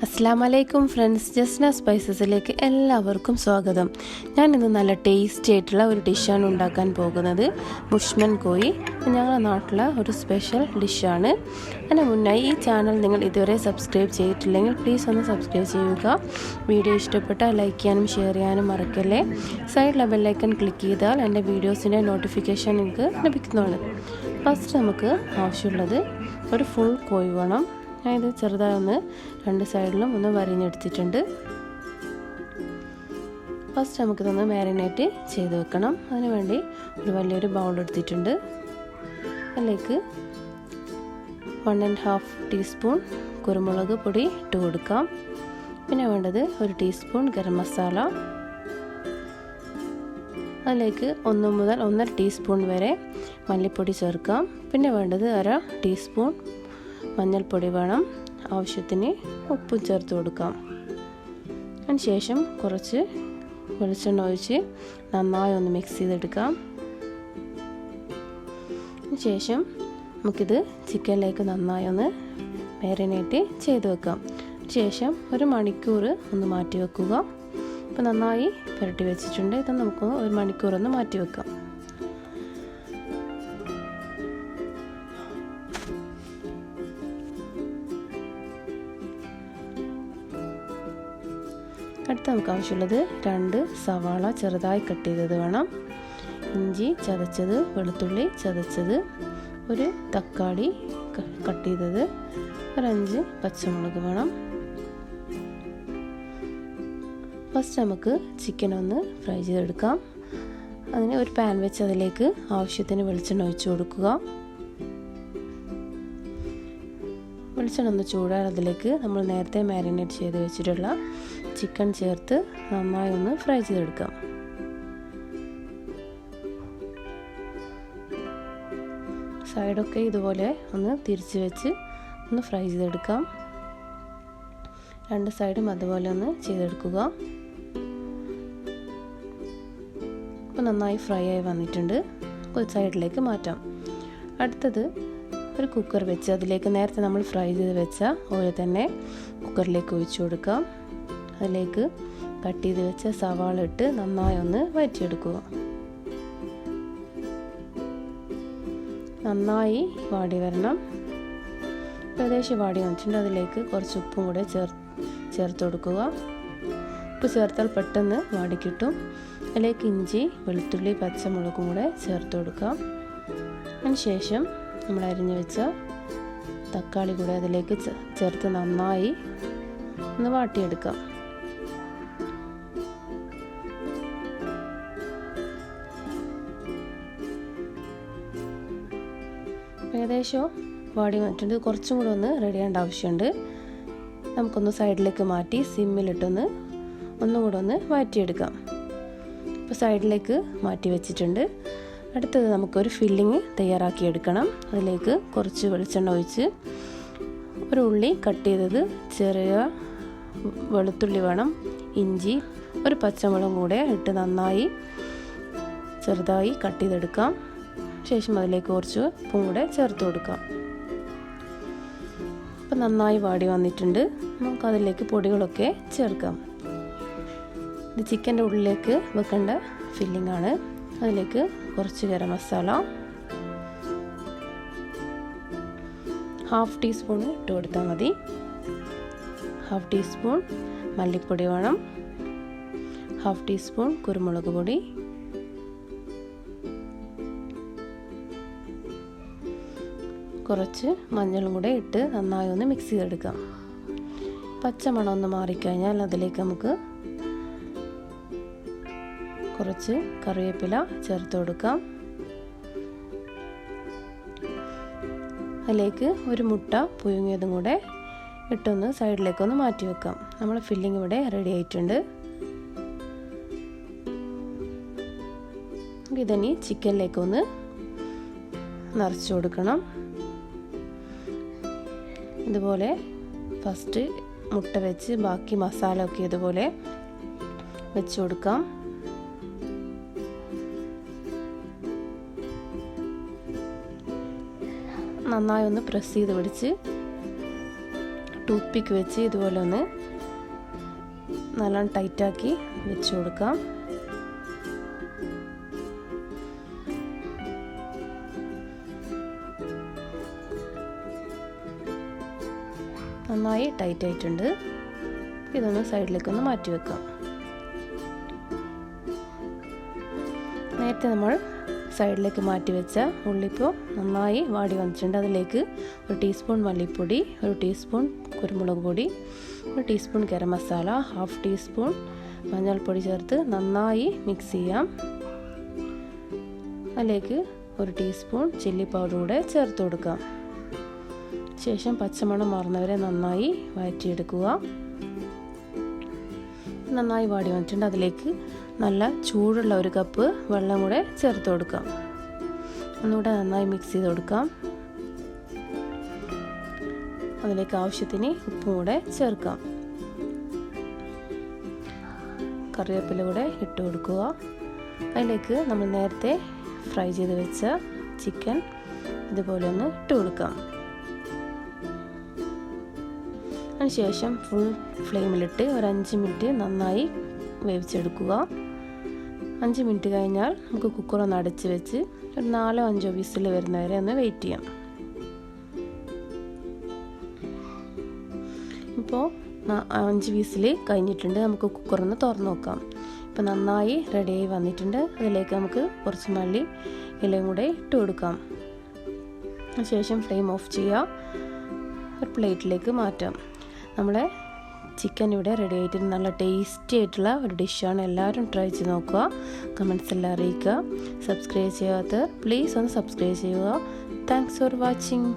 അസ്സലാമലൈക്കും ഫ്രണ്ട്സ്, ജസ്നാസ് സ്പൈസസിലേക്ക് എല്ലാവർക്കും സ്വാഗതം. ഞാൻ ഇന്ന് നല്ല ടേസ്റ്റി ആയിട്ടുള്ള ഒരു ഡിഷാണ് ഉണ്ടാക്കാൻ പോകുന്നത്. മുഷ്മൻ കോഴി ഞങ്ങളുടെ നാട്ടിലെ ഒരു സ്പെഷ്യൽ ഡിഷാണ്. അതിന് മുന്നായി ഈ ചാനൽ നിങ്ങൾ ഇതുവരെ സബ്സ്ക്രൈബ് ചെയ്തിട്ടില്ലെങ്കിൽ പ്ലീസ് ഒന്ന് സബ്സ്ക്രൈബ് ചെയ്യുക. വീഡിയോ ഇഷ്ടപ്പെട്ടാൽ ലൈക്ക് ചെയ്യാനും ഷെയർ ചെയ്യാനും മറക്കല്ലേ. സൈഡിലെ ബെല്ലൈക്കൺ ക്ലിക്ക് ചെയ്താൽ എൻ്റെ വീഡിയോസിൻ്റെ നോട്ടിഫിക്കേഷൻ നിങ്ങൾക്ക് ലഭിക്കുന്നതാണ്. ഫസ്റ്റ് നമുക്ക് ആവശ്യമുള്ളത് ഒരു ഫുൾ കോഴി വേണം. ഞാൻ ഇത് ചെറുതായി ഒന്ന് രണ്ട് സൈഡിലും ഒന്ന് വരിഞ്ഞെടുത്തിട്ടുണ്ട്. ഫസ്റ്റ് നമുക്കിതൊന്ന് മാരിനേറ്റ് ചെയ്ത് വെക്കണം. അതിന് വേണ്ടി ഒരു വലിയൊരു ബൗൾ എടുത്തിട്ടുണ്ട്. അതിലേക്ക് 1½ ടീസ്പൂൺ കുരുമുളക് പൊടി ഇട്ട് കൊടുക്കാം. പിന്നെ വേണ്ടത് 1 ടീസ്പൂൺ ഗരം മസാല. അതിലേക്ക് 1 മുതൽ 1½ ടീസ്പൂൺ വരെ മല്ലിപ്പൊടി ചേർക്കാം. പിന്നെ വേണ്ടത് 1/2 ടീസ്പൂൺ മഞ്ഞൾപ്പൊടി വേണം. ആവശ്യത്തിന് ഉപ്പും ചേർത്ത് കൊടുക്കാം. അതിനുശേഷം കുറച്ച് വെളിച്ചെണ്ണ ഒഴിച്ച് നന്നായി ഒന്ന് മിക്സ് ചെയ്തെടുക്കാം. അതിനുശേഷം നമുക്കിത് ചിക്കനിലേക്ക് നന്നായി ഒന്ന് മാരിനേറ്റ് ചെയ്ത് വെക്കാം. ശേഷം 1 മണിക്കൂർ ഒന്ന് മാറ്റി വെക്കുക. ഇപ്പോൾ നന്നായി പുരട്ടി വെച്ചിട്ടുണ്ട്. ഇത് നമുക്ക് 1 മണിക്കൂർ ഒന്ന് മാറ്റി വെക്കാം. അടുത്ത് നമുക്ക് ആവശ്യമുള്ളത് 2 സവാള ചെറുതായി കട്ട് ചെയ്തത് വേണം. ഇഞ്ചി ചതച്ചത്, വെളുത്തുള്ളി ചതച്ചത്, 1 തക്കാളി കട്ട് ചെയ്തത്, 5 പച്ചമുളക് വേണം. ഫസ്റ്റ് നമുക്ക് ചിക്കൻ ഒന്ന് ഫ്രൈ ചെയ്തെടുക്കാം. അതിന് ഒരു പാൻ വെച്ച് അതിലേക്ക് ആവശ്യത്തിന് വെളിച്ചെണ്ണ ഒഴിച്ച് കൊടുക്കുക. വെളിച്ചെണ്ണ ഒന്ന് ചൂടാൻ അതിലേക്ക് നമ്മൾ നേരത്തെ മാരിനേറ്റ് ചെയ്ത് വെച്ചിട്ടുള്ള ചിക്കൻ ചേർത്ത് നന്നായി ഒന്ന് ഫ്രൈ ചെയ്തെടുക്കാം. സൈഡൊക്കെ ഇതുപോലെ ഒന്ന് തിരിച്ച് വെച്ച് ഒന്ന് ഫ്രൈ ചെയ്തെടുക്കാം. 2 സൈഡും അതുപോലെ ഒന്ന് ചെയ്തെടുക്കുക. ഇപ്പോൾ നന്നായി ഫ്രൈ ആയി വന്നിട്ടുണ്ട്. ഒരു സൈഡിലേക്ക് മാറ്റാം. അടുത്തത് ഒരു കുക്കർ വെച്ച് അതിലേക്ക് നേരത്തെ നമ്മൾ ഫ്രൈ ചെയ്ത് വെച്ച ഓയിൽ തന്നെ കുക്കറിലേക്ക് ഒഴിച്ചു കൊടുക്കാം. അതിലേക്ക് കട്ട് ചെയ്ത് വെച്ച സവാള ഇട്ട് നന്നായി ഒന്ന് വഴറ്റിയെടുക്കുക. നന്നായി വാടി വരണം. ഏകദേശം വാടി വന്നിട്ടുണ്ട്. അതിലേക്ക് കുറച്ച് ഉപ്പും കൂടെ ചേർത്ത് കൊടുക്കുക. ഉപ്പ് ചേർത്താൽ പെട്ടെന്ന് വാടി കിട്ടും. അതിലേക്ക് ഇഞ്ചി, വെളുത്തുള്ളി, പച്ചമുളകും കൂടെ ചേർത്ത് കൊടുക്കാം. അതിനുശേഷം നമ്മൾ അരിഞ്ഞു വെച്ച തക്കാളി കൂടെ അതിലേക്ക് ചേർത്ത് നന്നായി ഒന്ന് വാട്ടിയെടുക്കാം. ഏകദേശം വാടി വന്നിട്ടുണ്ട്. കുറച്ചും കൂടെ ഒന്ന് റെഡി ചെയ്യേണ്ട ആവശ്യമുണ്ട്. നമുക്കൊന്ന് സൈഡിലേക്ക് മാറ്റി സിമ്മിലിട്ടൊന്ന് ഒന്നും കൂടെ ഒന്ന് വഴറ്റിയെടുക്കാം. ഇപ്പോൾ സൈഡിലേക്ക് മാറ്റി വെച്ചിട്ടുണ്ട്. അടുത്തത് നമുക്കൊരു ഫില്ലിങ് തയ്യാറാക്കിയെടുക്കണം. അതിലേക്ക് കുറച്ച് വെളിച്ചെണ്ണ ഒഴിച്ച് 1 ഉള്ളി കട്ട് ചെയ്തത്, ചെറിയ വെളുത്തുള്ളി വേണം, ഇഞ്ചി, 1 പച്ചമുളകും കൂടെ ഇട്ട് നന്നായി ചെറുതായി കട്ട് ചെയ്തെടുക്കാം. ശേഷം അതിലേക്ക് കുറച്ച് ഉപ്പും കൂടെ ചേർത്ത് കൊടുക്കാം. ഇപ്പം നന്നായി വാടി വന്നിട്ടുണ്ട്. നമുക്കതിലേക്ക് പൊടികളൊക്കെ ചേർക്കാം. ഇത് ചിക്കൻ്റെ ഉള്ളിലേക്ക് വെക്കേണ്ട ഫില്ലിംഗ് ആണ്. അതിലേക്ക് കുറച്ച് ഗരം മസാല 1/2 ടീസ്പൂൺ ഇട്ട് കൊടുത്താൽ മതി. 1/2 ടീസ്പൂൺ മല്ലിപ്പൊടി വേണം. 1/2 ടീസ്പൂൺ കുരുമുളക് പൊടി, കുറച്ച് മഞ്ഞളും കൂടെ ഇട്ട് നന്നായി ഒന്ന് മിക്സ് ചെയ്തെടുക്കാം. പച്ചമണം ഒന്ന് മാറിക്കഴിഞ്ഞാൽ അതിലേക്ക് നമുക്ക് കുറച്ച് കറിവേപ്പില ചേർത്ത് കൊടുക്കാം. അതിലേക്ക് 1 മുട്ട പുഴുങ്ങിയതും കൂടെ ഇട്ടൊന്ന് സൈഡിലേക്കൊന്ന് മാറ്റി വെക്കാം. നമ്മൾ ഫില്ലിംഗ് ഇവിടെ റെഡി ആയിട്ടുണ്ട്. ഇതിനി ചിക്കനിലേക്കൊന്ന് നിറച്ച് കൊടുക്കണം. ഇതുപോലെ ഫസ്റ്റ് മുട്ട വെച്ച് ബാക്കി മസാല ഒക്കെ ഇതുപോലെ വെച്ച് കൊടുക്കാം. നന്നായി ഒന്ന് പ്രസ് ചെയ്ത് പിടിച്ച് ടൂത്ത് പിക്ക് വെച്ച് ഇതുപോലെ ഒന്ന് നല്ലോണം ടൈറ്റാക്കി വെച്ച് കൊടുക്കാം. നന്നായി ടൈറ്റ് ആയിട്ടുണ്ട്. ഇതൊന്ന് സൈഡിലേക്കൊന്ന് മാറ്റി വെക്കാം. നേരത്തെ നമ്മൾ സൈഡിലേക്ക് മാറ്റി വെച്ച ഉള്ളിപ്പോൾ നന്നായി വാടി വന്നിട്ടുണ്ട്. അതിലേക്ക് 1 ടീസ്പൂൺ മല്ലിപ്പൊടി, 1 ടീസ്പൂൺ കുരുമുളക് പൊടി, 1 ടീസ്പൂൺ ഗരം മസാല, 1/2 ടീസ്പൂൺ മഞ്ഞൾപ്പൊടി ചേർത്ത് നന്നായി മിക്സ് ചെയ്യാം. അതിലേക്ക് 1 ടീസ്പൂൺ ചില്ലി പൗഡർ കൂടെ ചേർത്ത് കൊടുക്കാം. ശേഷം പച്ചമണം മാറുന്നവരെ നന്നായി വഴറ്റിയെടുക്കുക. നന്നായി വാടി വന്നിട്ടുണ്ട്. അതിലേക്ക് നല്ല ചൂടുള്ള 1 കപ്പ് വെള്ളം കൂടെ ചേർത്ത് കൊടുക്കാം. ഒന്നുകൂടെ നന്നായി മിക്സ് ചെയ്ത് കൊടുക്കാം. അതിലേക്ക് ആവശ്യത്തിന് ഉപ്പും കൂടെ ചേർക്കാം. കറിവേപ്പില കൂടെ ഇട്ട് കൊടുക്കുക. അതിലേക്ക് നമ്മൾ നേരത്തെ ഫ്രൈ ചെയ്ത് വെച്ച ചിക്കൻ ഇതുപോലെ ഒന്ന് ഇട്ട് കൊടുക്കാം. അതിനുശേഷം ഫുൾ ഫ്ലെയിമിലിട്ട് ഒരു 5 മിനിറ്റ് നന്നായി വേവിച്ചെടുക്കുക. 5 മിനിറ്റ് കഴിഞ്ഞാൽ നമുക്ക് കുക്കർ ഒന്ന് അടച്ച് വെച്ച് ഒരു 4-5 വിസിൽ വരുന്നവരെ ഒന്ന് വെയിറ്റ് ചെയ്യാം. ഇപ്പോൾ 5 വിസിൽ കഴിഞ്ഞിട്ടുണ്ട്. നമുക്ക് കുക്കറൊന്ന് തുറന്ന് നോക്കാം. ഇപ്പോൾ നന്നായി റെഡിയായി വന്നിട്ടുണ്ട്. അതിലേക്ക് നമുക്ക് കുറച്ച് മല്ലി ഇലയും കൂടെ ഇട്ട് കൊടുക്കാം. ശേഷം ഫ്ലെയിം ഓഫ് ചെയ്യുക. ഒരു പ്ലേറ്റിലേക്ക് മാറ്റാം. നമ്മുടെ ചിക്കൻ ഇവിടെ റെഡി ആയിട്ട് നല്ല ടേസ്റ്റി ആയിട്ടുള്ള ഒരു ഡിഷാണ്. എല്ലാവരും ട്രൈ ചെയ്ത് നോക്കുക. കമൻസ് എല്ലാം അറിയിക്കുക. സബ്സ്ക്രൈബ് ചെയ്യാത്തവർ പ്ലീസ് ഒന്ന് സബ്സ്ക്രൈബ് ചെയ്യുക. Thanks for watching.